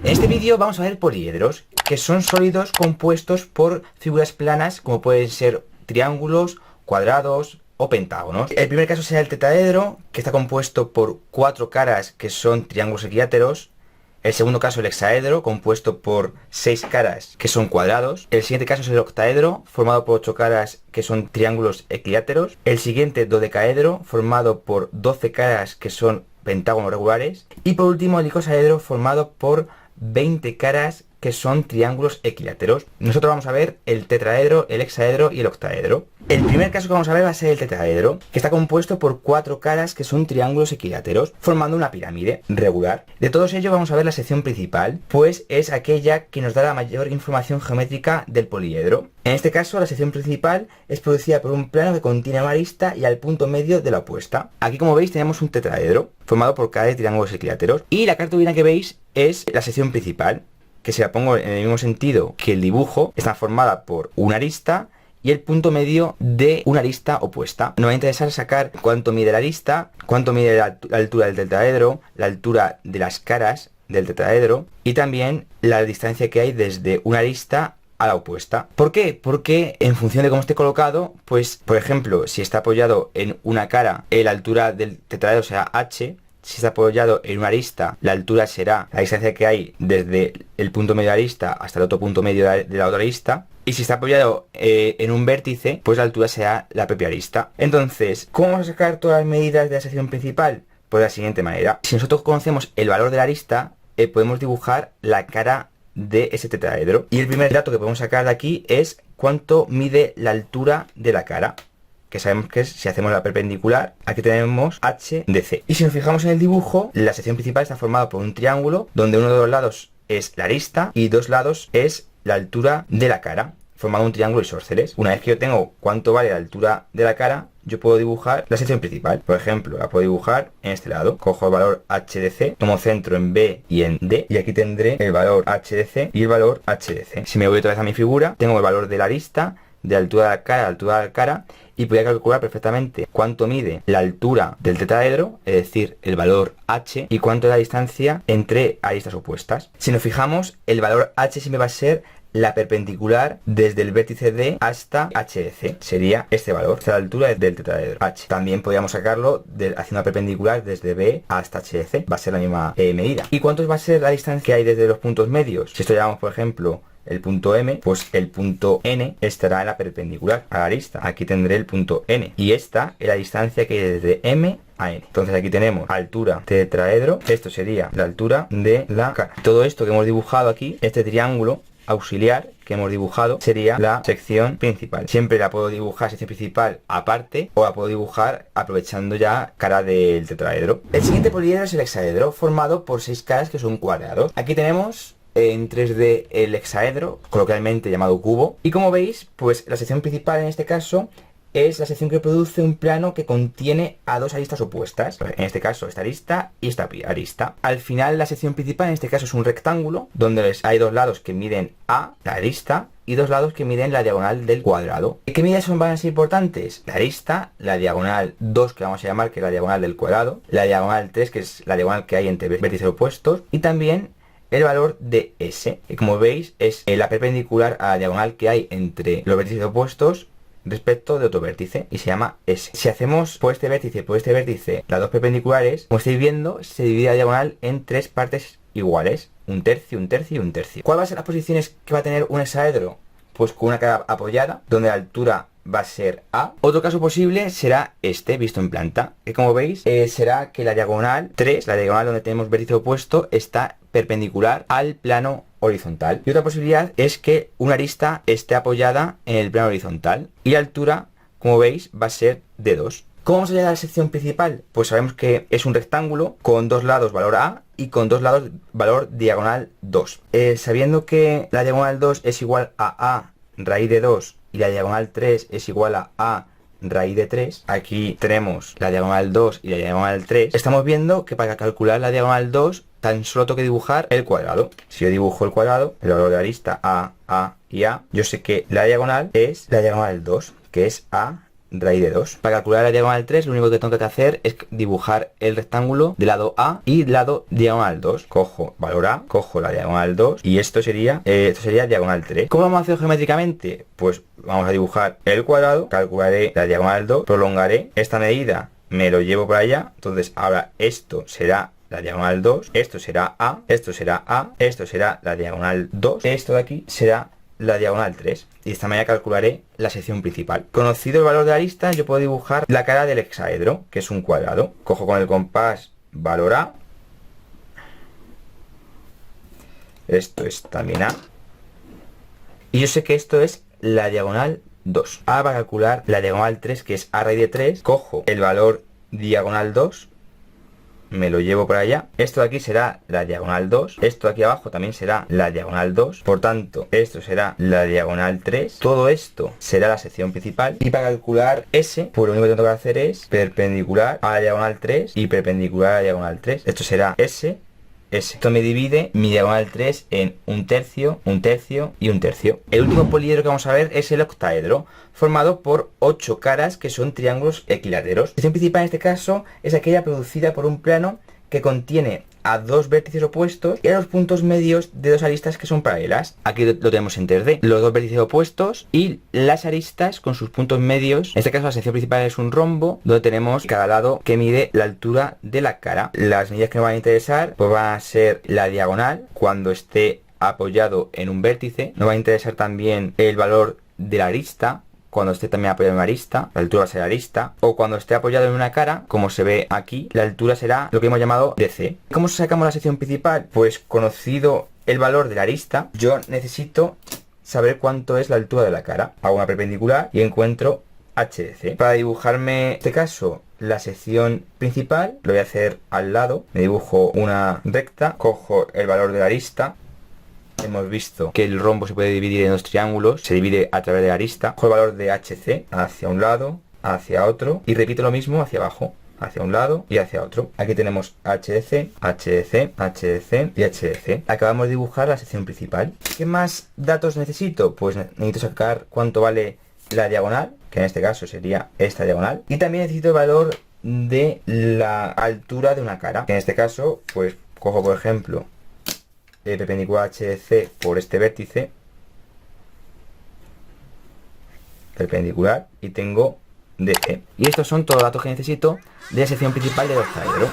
En este vídeo vamos a ver poliedros, que son sólidos compuestos por figuras planas como pueden ser triángulos, cuadrados o pentágonos. El primer caso será el tetraedro, que está compuesto por 4 caras que son triángulos equiláteros. El segundo caso el hexaedro, compuesto por 6 caras que son cuadrados. El siguiente caso es el octaedro, formado por 8 caras que son triángulos equiláteros. El siguiente dodecaedro, formado por 12 caras que son pentágonos regulares. Y por último el icosaedro, formado por 20 caras que son triángulos equiláteros. Nosotros vamos a ver el tetraedro, el hexaedro y el octaedro. El primer caso que vamos a ver va a ser el tetraedro, que está compuesto por 4 caras que son triángulos equiláteros, formando una pirámide regular. De todos ellos vamos a ver la sección principal, pues es aquella que nos da la mayor información geométrica del poliedro. En este caso, la sección principal es producida por un plano que contiene una arista y al punto medio de la opuesta. Aquí, como veis, tenemos un tetraedro, formado por caras de triángulos equiláteros. Y la cartulina que veis es la sección principal, que si la pongo en el mismo sentido que el dibujo, está formada por una arista y el punto medio de una arista opuesta. Nos va a interesar sacar cuánto mide la arista, cuánto mide la altura del tetraedro, la altura de las caras del tetraedro y también la distancia que hay desde una arista a la opuesta. ¿Por qué? Porque en función de cómo esté colocado, pues por ejemplo, si está apoyado en una cara, la altura del tetraedro será h. Si está apoyado en una arista, la altura será la distancia que hay desde el punto medio de la arista hasta el otro punto medio de la otra arista. Y si está apoyado en un vértice, pues la altura será la propia arista. Entonces, ¿cómo vamos a sacar todas las medidas de la sección principal? Pues de la siguiente manera. Si nosotros conocemos el valor de la arista, podemos dibujar la cara de ese tetraedro. Y el primer dato que podemos sacar de aquí es cuánto mide la altura de la cara, que sabemos que es, si hacemos la perpendicular, aquí tenemos h de c. Y si nos fijamos en el dibujo, la sección principal está formada por un triángulo, donde uno de los lados es la arista y dos lados es la altura de la cara, formando un triángulo isósceles. Una vez que yo tengo cuánto vale la altura de la cara, yo puedo dibujar la sección principal. Por ejemplo, la puedo dibujar en este lado. Cojo el valor h de c, tomo centro en b y en d, y aquí tendré el valor h de c y el valor h de c. Si me voy otra vez a mi figura, tengo el valor de la arista, de altura de la cara, y podría calcular perfectamente cuánto mide la altura del tetraedro, es decir, el valor h, y cuánto es la distancia entre aristas opuestas. Si nos fijamos, el valor h siempre va a ser la perpendicular desde el vértice D hasta h de c. Sería este valor, esta es la altura del tetraedro, h. También podríamos sacarlo haciendo una perpendicular desde B hasta h de c. Va a ser la misma medida. ¿Y cuánto va a ser la distancia que hay desde los puntos medios? Si esto llamamos, por ejemplo, el punto M, pues el punto N estará en la perpendicular a la arista. Aquí tendré el punto N. Y esta es la distancia que hay desde M a N. Entonces aquí tenemos altura tetraedro. Esto sería la altura de la cara. Todo esto que hemos dibujado aquí, este triángulo auxiliar que hemos dibujado, sería la sección principal. Siempre la puedo dibujar sección principal aparte, o la puedo dibujar aprovechando ya cara del tetraedro. El siguiente poliedro es el hexaedro, formado por 6 caras que son cuadrados. Aquí tenemos en 3D el hexaedro, coloquialmente llamado cubo, y como veis, pues la sección principal en este caso es la sección que produce un plano que contiene a dos aristas opuestas, en este caso esta arista y esta arista. Al final la sección principal en este caso es un rectángulo donde hay dos lados que miden a la arista y dos lados que miden la diagonal del cuadrado. ¿Qué medidas van a ser importantes? La arista, la diagonal 2 que vamos a llamar que es la diagonal del cuadrado, la diagonal 3 que es la diagonal que hay entre vértices opuestos, y también el valor de S, que como veis es la perpendicular a la diagonal que hay entre los vértices opuestos respecto de otro vértice, y se llama S. Si hacemos por este vértice las dos perpendiculares, como estáis viendo, se divide la diagonal en 3 partes iguales, un tercio, un tercio y un tercio. ¿Cuáles van a ser las posiciones que va a tener un hexaedro? Pues con una cara apoyada, donde la altura va a ser A. Otro caso posible será este, visto en planta, que como veis será que la diagonal 3, la diagonal donde tenemos vértice opuesto, está perpendicular al plano horizontal. Y otra posibilidad es que una arista esté apoyada en el plano horizontal y la altura, como veis, va a ser de 2. ¿Cómo vamos a llegar a la sección principal? Pues sabemos que es un rectángulo con dos lados valor A y con dos lados valor diagonal 2. Sabiendo que la diagonal 2 es igual a A raíz de 2 y la diagonal 3 es igual a A raíz de 3, aquí tenemos la diagonal 2 y la diagonal 3, estamos viendo que para calcular la diagonal 2 tan solo tengo que dibujar el cuadrado. Si yo dibujo el cuadrado, el valor de la arista A y A, yo sé que la diagonal es la diagonal 2, que es A raíz de 2. Para calcular la diagonal 3, lo único que tengo que hacer es dibujar el rectángulo del lado A y lado diagonal 2. Cojo valor A, cojo la diagonal 2 y esto sería diagonal 3. ¿Cómo lo vamos a hacer geométricamente? Pues vamos a dibujar el cuadrado, calcularé la diagonal 2, prolongaré esta medida, me lo llevo para allá, entonces ahora esto será la diagonal 2, esto será A, esto será A, esto será la diagonal 2, esto de aquí será la diagonal 3. Y de esta manera calcularé la sección principal. Conocido el valor de la arista, yo puedo dibujar la cara del hexaedro, que es un cuadrado. Cojo con el compás valor A. Esto es también A. Y yo sé que esto es la diagonal 2. Ahora para calcular la diagonal 3, que es A raíz de 3, cojo el valor diagonal 2, me lo llevo para allá. Esto de aquí será la diagonal 2. Esto de aquí abajo también será la diagonal 2. Por tanto, esto será la diagonal 3. Todo esto será la sección principal. Y para calcular S, pues lo único que tengo que hacer es perpendicular a la diagonal 3 y perpendicular a la diagonal 3. Esto será S. Esto me divide mi diagonal 3 en un tercio, un tercio y un tercio. El último poliedro que vamos a ver es el octaedro, formado por 8 caras que son triángulos equiláteros. La sección principal en este caso es aquella producida por un plano que contiene a dos vértices opuestos y a los puntos medios de dos aristas que son paralelas. Aquí lo tenemos en 3D. Los dos vértices opuestos y las aristas con sus puntos medios. En este caso la sección principal es un rombo donde tenemos cada lado que mide la altura de la cara. Las medidas que nos van a interesar pues van a ser la diagonal cuando esté apoyado en un vértice. Nos va a interesar también el valor de la arista cuando esté también apoyado en una arista, la altura será arista, o cuando esté apoyado en una cara, como se ve aquí, la altura será lo que hemos llamado DC. ¿Cómo sacamos la sección principal? Pues conocido el valor de la arista, yo necesito saber cuánto es la altura de la cara. Hago una perpendicular y encuentro HDC. Para dibujarme, en este caso, la sección principal, lo voy a hacer al lado, me dibujo una recta, cojo el valor de la arista. Hemos visto que el rombo se puede dividir en dos triángulos, se divide a través de la arista. Cojo el valor de HC hacia un lado, hacia otro y repito lo mismo hacia abajo, hacia un lado y hacia otro. Aquí tenemos HDC, HDC, HDC y HDC. Acabamos de dibujar la sección principal. ¿Qué más datos necesito? Pues necesito sacar cuánto vale la diagonal, que en este caso sería esta diagonal. Y también necesito el valor de la altura de una cara, que en este caso pues cojo por ejemplo perpendicular HDC por este vértice, perpendicular, y tengo DC. Y estos son todos los datos que necesito de la sección principal del octaedro.